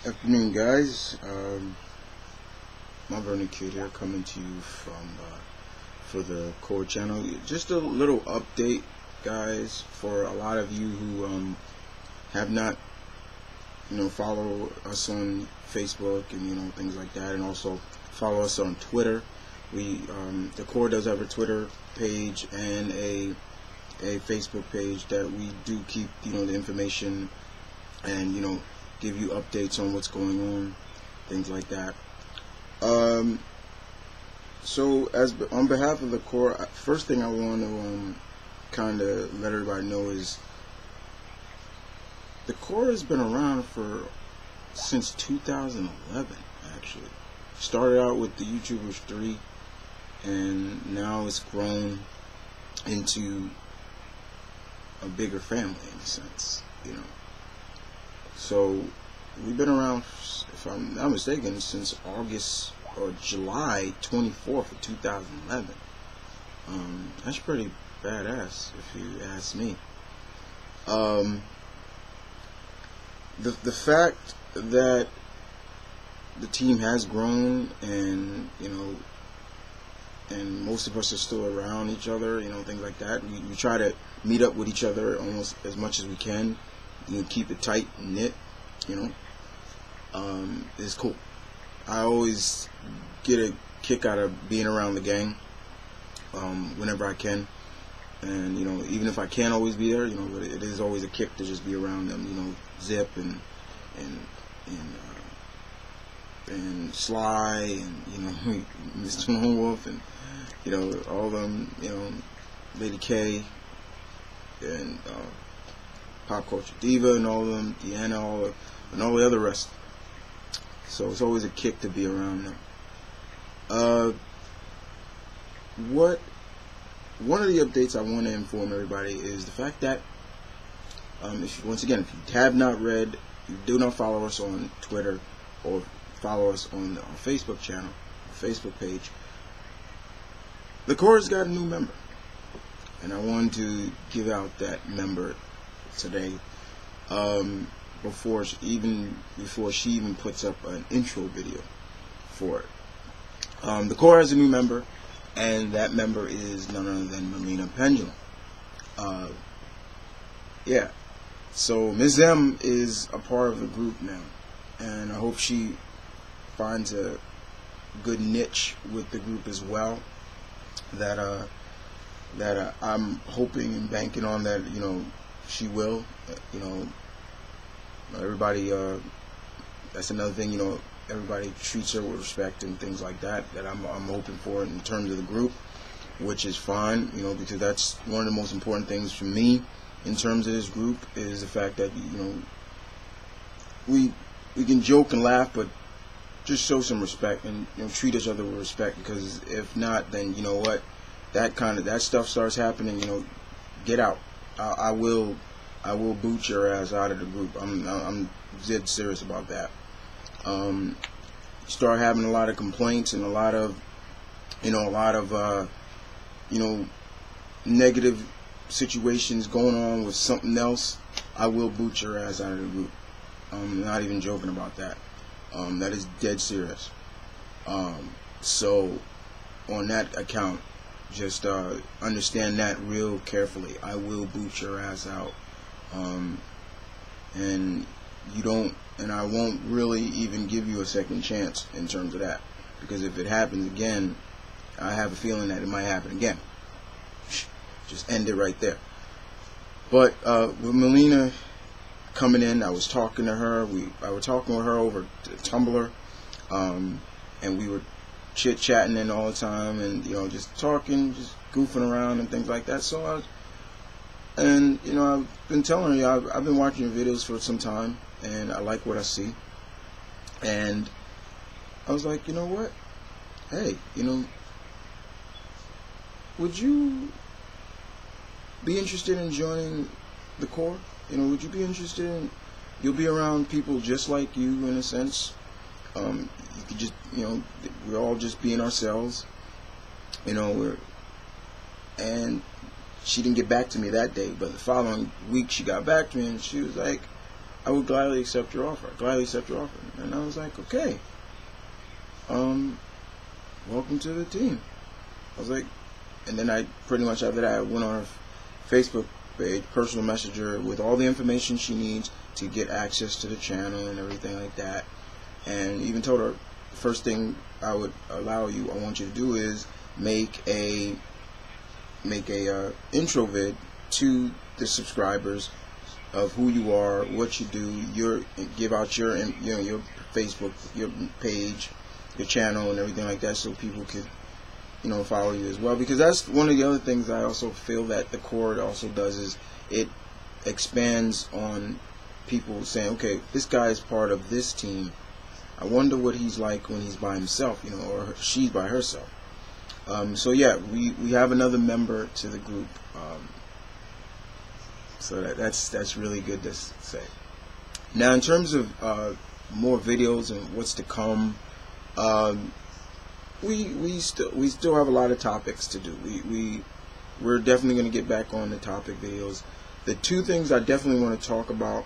Afternoon, guys. Mount Vernon Kid here, coming to you for the Corp channel. Just a little update, guys, for a lot of you who have not, follow us on Facebook and things like that, and also follow us on Twitter. The Corp does have a Twitter page and a Facebook page that we do keep the information and give you updates on what's going on, things like that. So on behalf of the Corp, first thing I want to kind of let everybody know is the Corp has been around since 2011. Actually, started out with the YouTubers 3, and now it's grown into a bigger family in a sense, So we've been around, if I'm not mistaken, since August or July 24th of 2011. That's pretty badass, if you ask me. The fact that the team has grown, and and most of us are still around each other, things like that. We try to meet up with each other almost as much as we can. Keep it tight and knit, is cool. I always get a kick out of being around the gang, whenever I can, and even if I can't always be there, but it is always a kick to just be around them, Zip and Sly and Mr. Lone Wolf and all them, Lady K and Pop Culture Diva and all of them, Deanna, and all the other rest. So it's always a kick to be around them. One of the updates I want to inform everybody is the fact that if you have not read, you do not follow us on Twitter or follow us on our Facebook channel, Facebook page, the Corp has got a new member, and I wanted to give out that member today, before she even puts up an intro video for it. The Corp has a new member, and that member is none other than Melina Pendulum. Yeah, so Ms. M is a part of the group now, and I hope she finds a good niche with the group as well. That I'm hoping and banking on that she will. Everybody, that's another thing, everybody treats her with respect and things like that I'm hoping for in terms of the group, which is fine, because that's one of the most important things for me in terms of this group, is the fact that we can joke and laugh, but just show some respect and treat each other with respect, because if not, then that stuff starts happening, get out. I will boot your ass out of the group. I'm dead serious about that. Start having a lot of complaints and a lot of negative situations going on with something else, I will boot your ass out of the group. I'm not even joking about that. That is dead serious. So on that account, just understand that real carefully. I will boot your ass out. And I won't really even give you a second chance in terms of that, because if it happens again, I have a feeling that it might happen again. Just end it right there. But with Melina coming in, I was talking to her. I was talking with her over Tumblr, and we were chit-chatting and all the time, and just talking, just goofing around and things like that. So I've been telling her, I've been watching your videos for some time, and I like what I see. And I was like, you know what? Hey, would you be interested in joining the Corp? Would you be interested in? You'll be around people just like you, in a sense. You could just, we're all just being ourselves. She didn't get back to me that day, but the following week she got back to me, and she was like, I would gladly accept your offer. And I was like, okay, welcome to the team. I was like, and then I pretty much after that I went on her Facebook page, personal messenger, with all the information she needs to get access to the channel and everything like that. And even told her, first thing I would I want you to do is make a intro vid to the subscribers of who you are, what you do, give out your Facebook, your page, your channel, and everything like that, so people could follow you as well. Because that's one of the other things I also feel that the Corp also does, is it expands on people saying, okay, this guy is part of this team. I wonder what he's like when he's by himself, or she's by herself. So yeah, we have another member to the group. So that's really good to say. Now, in terms of more videos and what's to come, we still have a lot of topics to do. We're definitely going to get back on the topic videos. The two things I definitely want to talk about,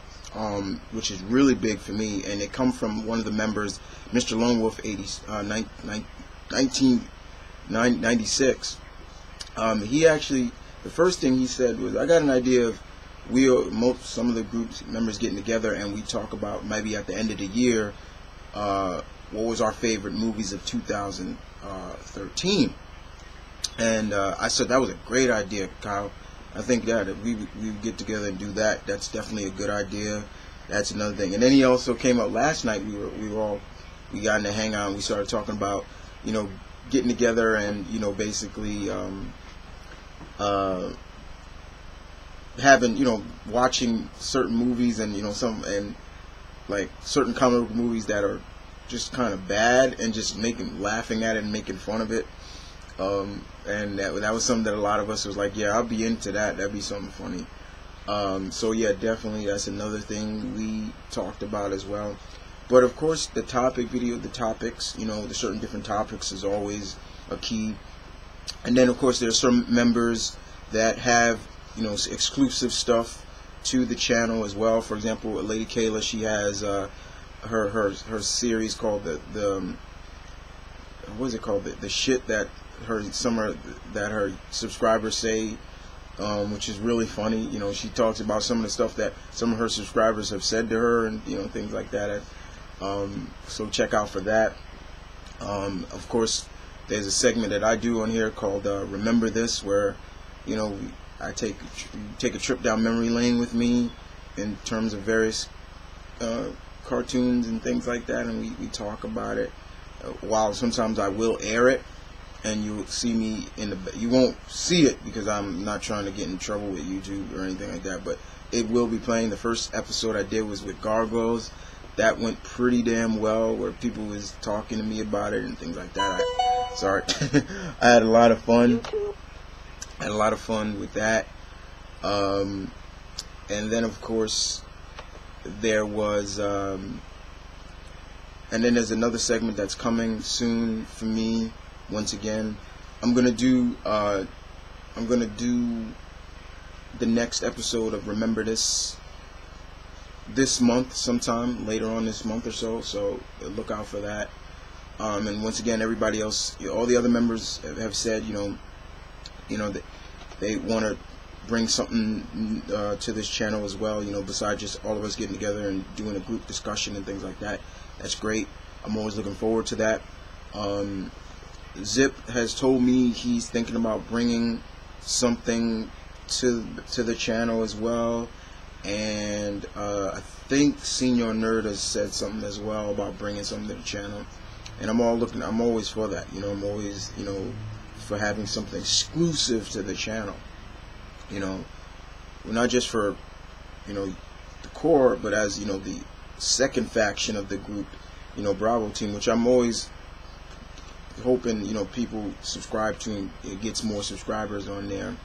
which is really big for me, and it come from one of the members, Mr. Lone Wolf 1996. He actually, the first thing he said was, I got an idea of some of the groups members getting together, and we talk about maybe at the end of the year, what was our favorite movies of 2013. And I said that was a great idea, Kyle. I think that if we get together and do that, that's definitely a good idea. That's another thing. And then he also came up last night. We got in the hangout and we started talking about getting together and basically having watching certain movies and like certain comic book movies that are just kind of bad, and just laughing at it and making fun of it. And that was something that a lot of us was like, yeah, I'll be into that. That'd be something funny. So yeah, definitely that's another thing we talked about as well. But of course, the topic video, the topics, the certain different topics is always a key. And then of course there's some members that have exclusive stuff to the channel as well. For example, Lady Kayla, she has her series called the what is it called, the shit that her subscribers say, which is really funny. She talks about some of the stuff that some of her subscribers have said to her, and things like that. So check out for that. Of course, there's a segment that I do on here called Remember This, where I take a trip down memory lane with me in terms of various cartoons and things like that, and we talk about it. While sometimes I will air it, and you'll see me you won't see it because I'm not trying to get in trouble with YouTube or anything like that, but it will be playing. The first episode I did was with Gargoyles. That went pretty damn well, where people was talking to me about it and things like that. I had a lot of fun. With that. And then of course there was and then there's another segment that's coming soon for me. Once again, I'm gonna do the next episode of Remember This month, sometime later on this month or so. So look out for that. And once again, everybody else, all the other members have said, that they want to bring something to this channel as well. Besides just all of us getting together and doing a group discussion and things like that. That's great. I'm always looking forward to that. Zip has told me he's thinking about bringing something to the channel as well, and I think Senior Nerd has said something as well about bringing something to the channel, and I'm always for that. I'm always for having something exclusive to the channel. Not just for the Corp, but as the second faction of the group, Bravo team, which I'm always hoping people subscribe to, and it gets more subscribers on there.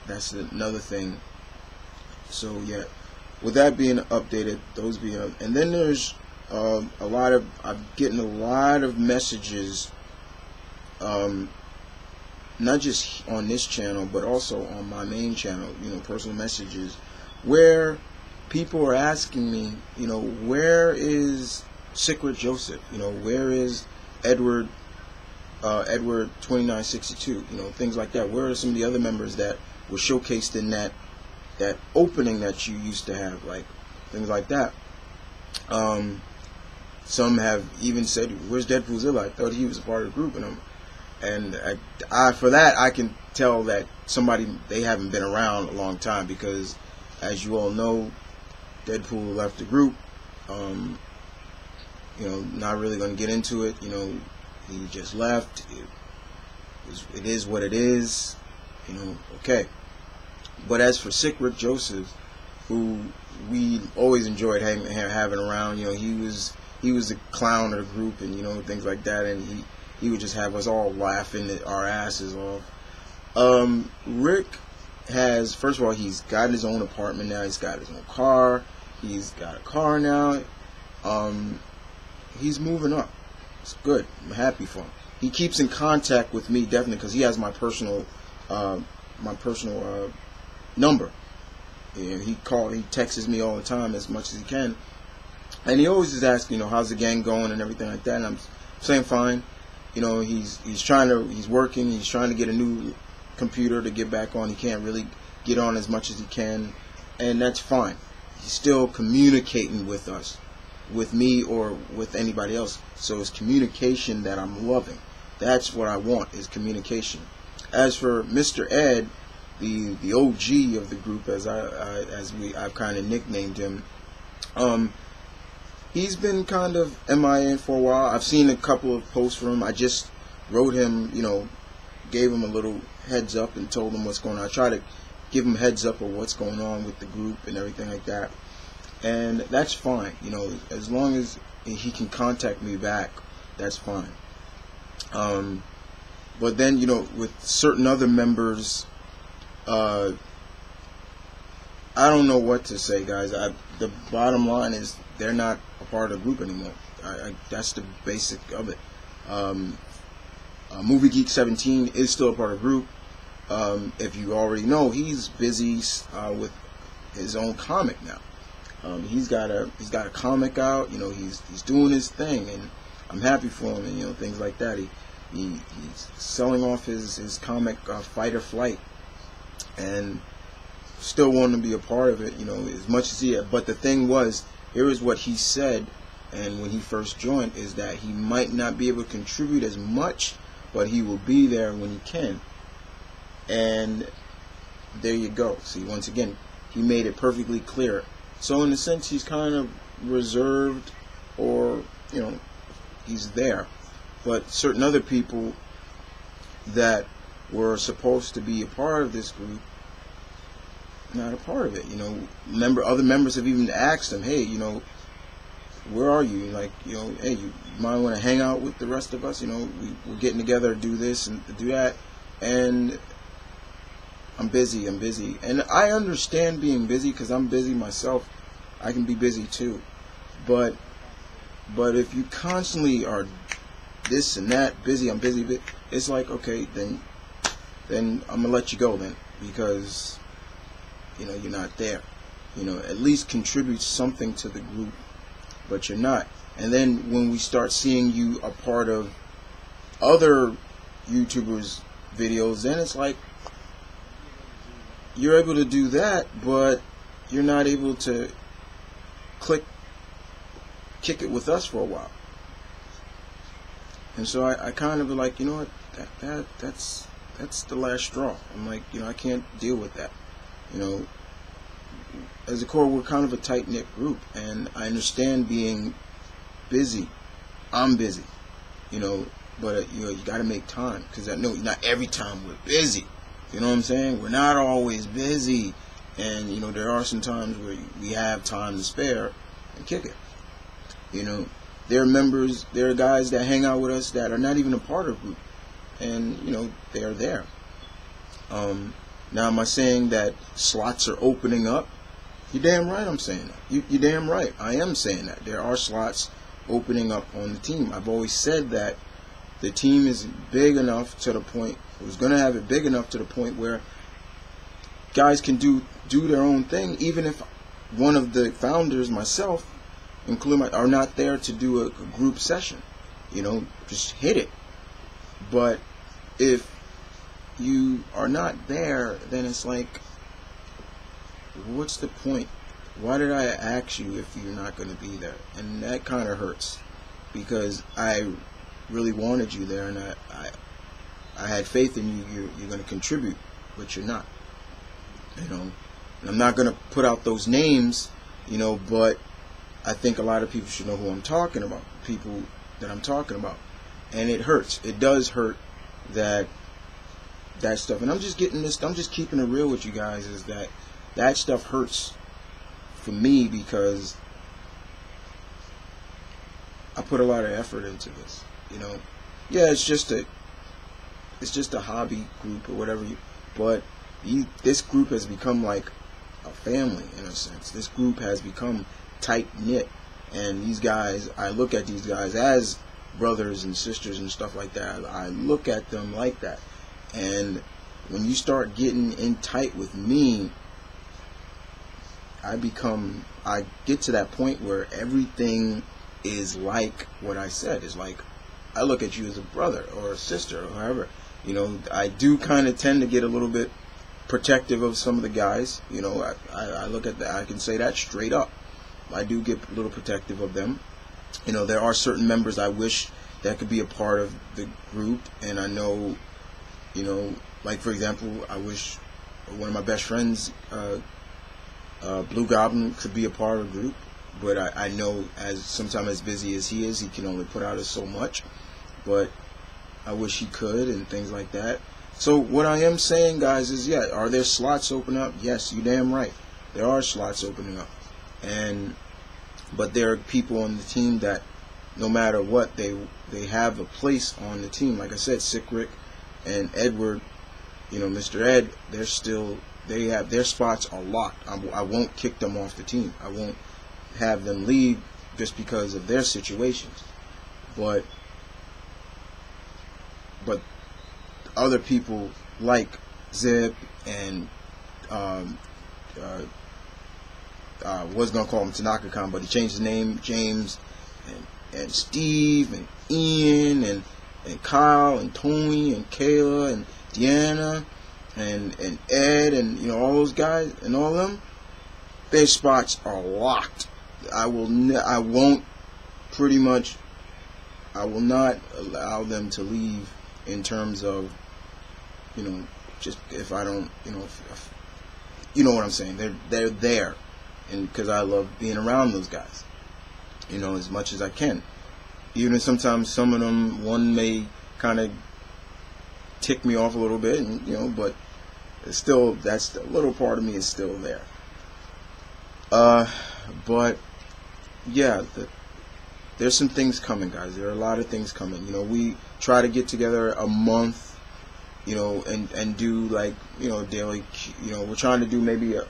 That's another thing. So yeah, with that being updated, those being and then there's I'm getting a lot of messages, not just on this channel but also on my main channel, personal messages, where people are asking me, where is Secret Joseph? Where is Edward 2962? Things like that. Where are some of the other members that were showcased in that opening that you used to have, like things like that? Some have even said, "Where's Deadpoolzilla? I thought he was a part of the group." And I for that I can tell that they haven't been around a long time, because, as you all know, Deadpool left the group. Not really going to get into it. He just left. It is what it is. Okay. But as for Secret Joseph, who we always enjoyed having around, he was the clown of the group, and things like that, and he would just have us all laughing our asses off. Rick has, first of all, he's got his own apartment now. He's got his own car. He's got a car now. He's moving up. It's good. I'm happy for him. He keeps in contact with me, definitely, because he has my personal number. And he texts me all the time as much as he can, and he always is asking, how's the gang going and everything like that. And I'm saying fine. He's working. He's trying to get a new computer to get back on. He can't really get on as much as he can, and that's fine. He's still communicating with us, with me or with anybody else. So it's communication that I'm loving. That's what I want, is communication. As for Mr. Ed, the OG of the group, as I've kind of nicknamed him, he's been kind of MIA for a while. I've seen a couple of posts from him. I just wrote him, gave him a little heads up and told him what's going on. I try to give him heads up of what's going on with the group and everything like that. And that's fine. As long as he can contact me back, that's fine. But then, with certain other members, I don't know what to say, guys. The bottom line is they're not a part of the group anymore. That's the basic of it. Movie Geek 17 is still a part of the group. If you already know, he's busy with his own comic now. He's got a comic out. He's doing his thing, and I'm happy for him. And things like that. He's selling off his comic, Fight or Flight, and still wanting to be a part of it. As much as he. But the thing was, here is what he said, and when he first joined, is that he might not be able to contribute as much, but he will be there when he can. And there you go. See, once again, he made it perfectly clear. So in a sense, he's kind of reserved, or he's there. But certain other people that were supposed to be a part of this group, not a part of it. Other members have even asked him, hey, where are you? Like, hey, you might want to hang out with the rest of us. We're getting together to do this and do that. And I'm busy. And I understand being busy, because I'm busy myself. I can be busy too. But if you constantly are this and that, busy, I'm busy, it's like, okay, then I'm gonna let you go then, because you're not there. At least contribute something to the group, but you're not. And then when we start seeing you a part of other YouTubers' videos, then it's like you're able to do that, but you're not able to kick it with us for a while. And so I kind of be like, what, that's the last straw. I'm like, I can't deal with that. As a Corp, we're kind of a tight-knit group, and I understand being busy. I'm busy, but you got to make time, because I know not every time we're busy. You know what I'm saying? We're not always busy, and there are some times where we have time to spare and kick it. There are members, there are guys that hang out with us that are not even a part of the group, and they are there. Now, am I saying that slots are opening up? You're damn right I'm saying that. You're damn right. I am saying that. There are slots opening up on the team. I've always said that the team is big enough to the point, was going to have it big enough to the point where guys can do their own thing, even if one of the founders, myself, including are not there to do a group session. Just hit it. But if you are not there, then it's like, what's the point? Why did I ask you if you're not going to be there? And that kind of hurts, because I really wanted you there, and I had faith in you. You're going to contribute, but you're not. And I'm not going to put out those names, but I think a lot of people should know who I'm talking about, people that I'm talking about. And it hurts. It does hurt that stuff. And I'm just keeping it real with you guys, is that stuff hurts for me, because I put a lot of effort into this. Yeah, it's just a hobby group or whatever, but this group has become like a family in a sense. This group has become tight knit, and these guys, I look at these guys as brothers and sisters and stuff like that. I look at them like that. And when you start getting in tight with me, I get to that point where everything is like what I said. It's like, I look at you as a brother or a sister or however. I do kind of tend to get a little bit protective of some of the guys. I look at that, I can say that straight up. I do get a little protective of them. There are certain members I wish that could be a part of the group, and I know, like for example, I wish one of my best friends, Blue Goblin, could be a part of the group, but I know sometimes as busy as he is, he can only put out so much, but I wish he could, and things like that. So what I am saying, guys, is, yeah, are there slots open up? Yes, you damn right. There are slots opening up. But there are people on the team that, no matter what, they have a place on the team. Like I said, Sick Rick and Edward, Mr. Ed, they have their spots are locked. I won't kick them off the team. I won't have them leave just because of their situations. But other people like Zip and was gonna call him Tanaka Khan, but he changed his name, James, and Steve and Ian and Kyle and Tony and Kayla and Deanna and Ed and all those guys and all of them, their spots are locked. I will not allow them to leave, in terms of just if I don't if what I'm saying. They're there, and because I love being around those guys, as much as I can. Even sometimes some of them, one may kind of tick me off a little bit, and but it's still, that's a little part of me is still there. But yeah, there's some things coming, guys. There are a lot of things coming. We try to get together a month, and do like daily. We're trying to do maybe a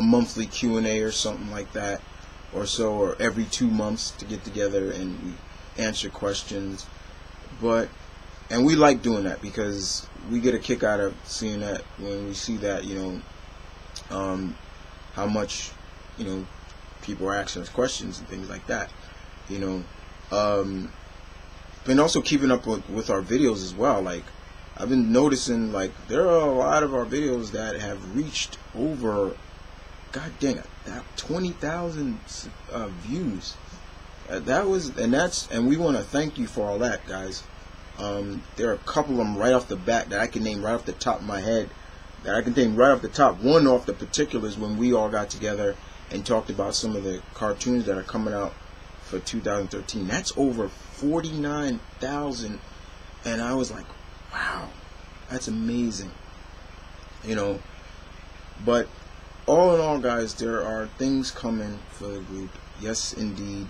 monthly Q&A or something like that, or so, or every 2 months to get together and we answer questions. And we like doing that, because we get a kick out of seeing that, when we see that, how much, people are asking us questions and things like that, and also keeping up with our videos as well. Like, I've been noticing, like, there are a lot of our videos that have reached over, god dang it, 20,000 views. And we want to thank you for all that, guys. There are a couple of them right off the bat that I can name right off the top of my head, that I can name right off the top. One off the particulars, when we all got together and talked about some of the cartoons that are coming out for 2013. That's over 49,000, and I was like, wow, that's amazing. But all in all, guys, there are things coming for the group. Yes, indeed.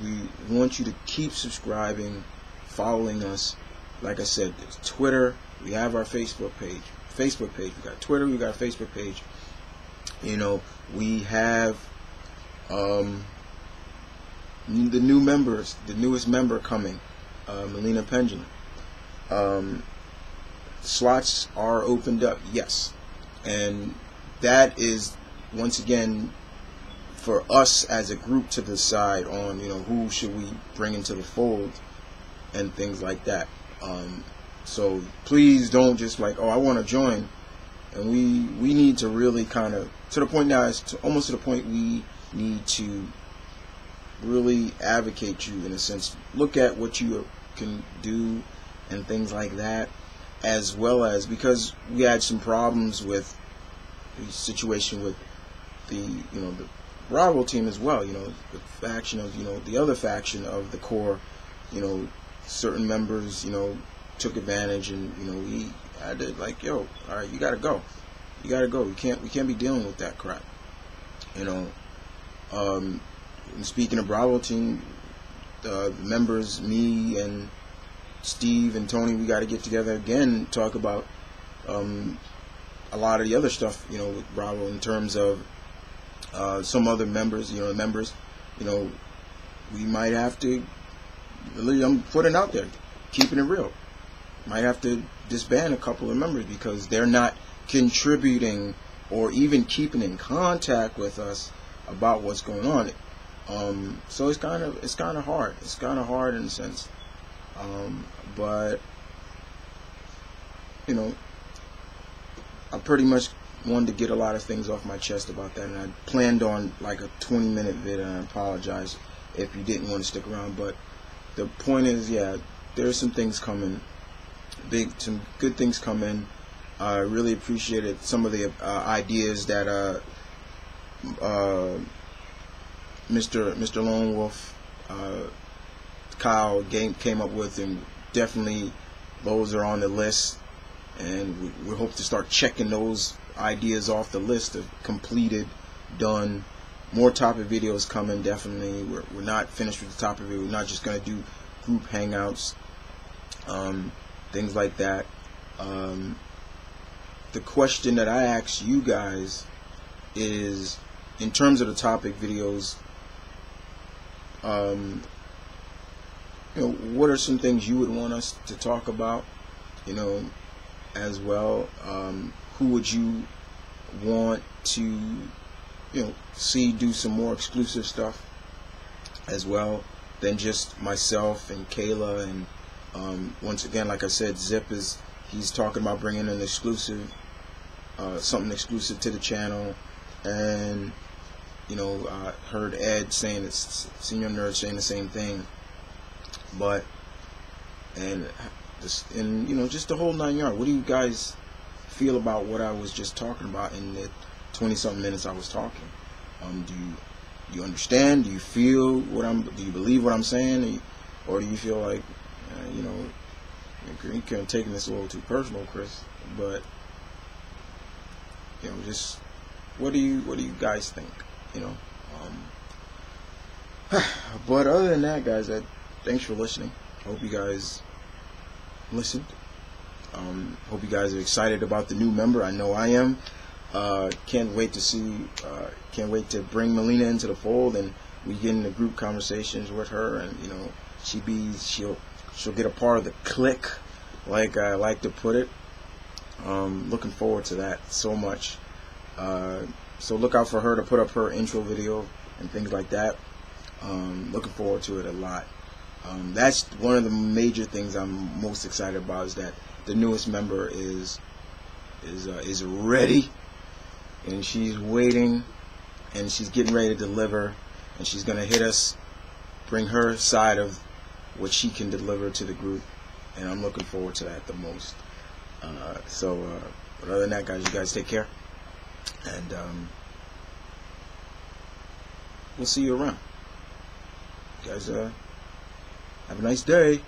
We want you to keep subscribing, following us. Like I said, there's Twitter. We have our Facebook page. We got Twitter. We got a Facebook page. We have the new members, the newest member coming, Melina Pendulum. Slots are opened up, yes, and that is once again, for us as a group to decide on, who should we bring into the fold and things like that. So please don't just like, oh, I want to join. And we need to really kind of, to the point now, it's almost to the point we need to really advocate you, in a sense. Look at what you can do and things like that, as well as, because we had some problems with the situation with the Bravo team as well. The faction of the other faction of the Corp, certain members took advantage, and we had to like, yo, all right, you gotta go. We can't be dealing with that crap. And speaking of Bravo team, the members, me and Steve and Tony, we got to get together again, talk about a lot of the other stuff, with Bravo, in terms of some other members, we might have to, I'm putting it out there, keeping it real, might have to disband a couple of members because they're not contributing or even keeping in contact with us about what's going on. So it's kind of hard. It's kind of hard in a sense. But I pretty much wanted to get a lot of things off my chest about that, and I planned on like a 20-minute vid, and I apologize if you didn't want to stick around. But the point is, yeah, there's some things coming, some good things coming. I really appreciated some of the ideas that Mr. Lone Wolf, Kyle came up with, and definitely those are on the list, and we hope to start checking those ideas off the list of completed, done. More topic videos coming, definitely. We're not finished with the topic video. We're not just going to do group hangouts, things like that. The question that I ask you guys is, in terms of the topic videos, what are some things you would want us to talk about, as well? Who would you want to, see do some more exclusive stuff as well than just myself and Kayla? And once again, like I said, Zip he's talking about bringing an exclusive, something exclusive to the channel. And I heard Ed saying, it's Senior Nerd saying the same thing. But just the whole 9 yards. What do you guys feel about what I was just talking about in the 20-something minutes I was talking? Do you understand? Do you feel do you believe what I'm saying? Or do you feel like, you're kind of taking this a little too personal, Chris? But just what do you guys think? But other than that, guys, thanks for listening. I hope you guys listened. Hope you guys are excited about the new member. I know I am. Can't wait to bring Melina into the fold, and we get into group conversations with her, and she'll get a part of the clique, like I like to put it. Looking forward to that so much. So look out for her to put up her intro video and things like that. Looking forward to it a lot. That's one of the major things I'm most excited about, is that the newest member is ready, and she's waiting, and she's getting ready to deliver, and she's gonna hit us, bring her side of what she can deliver to the group, and I'm looking forward to that the most. But other than that, guys, you guys take care, and we'll see you around. You guys have a nice day.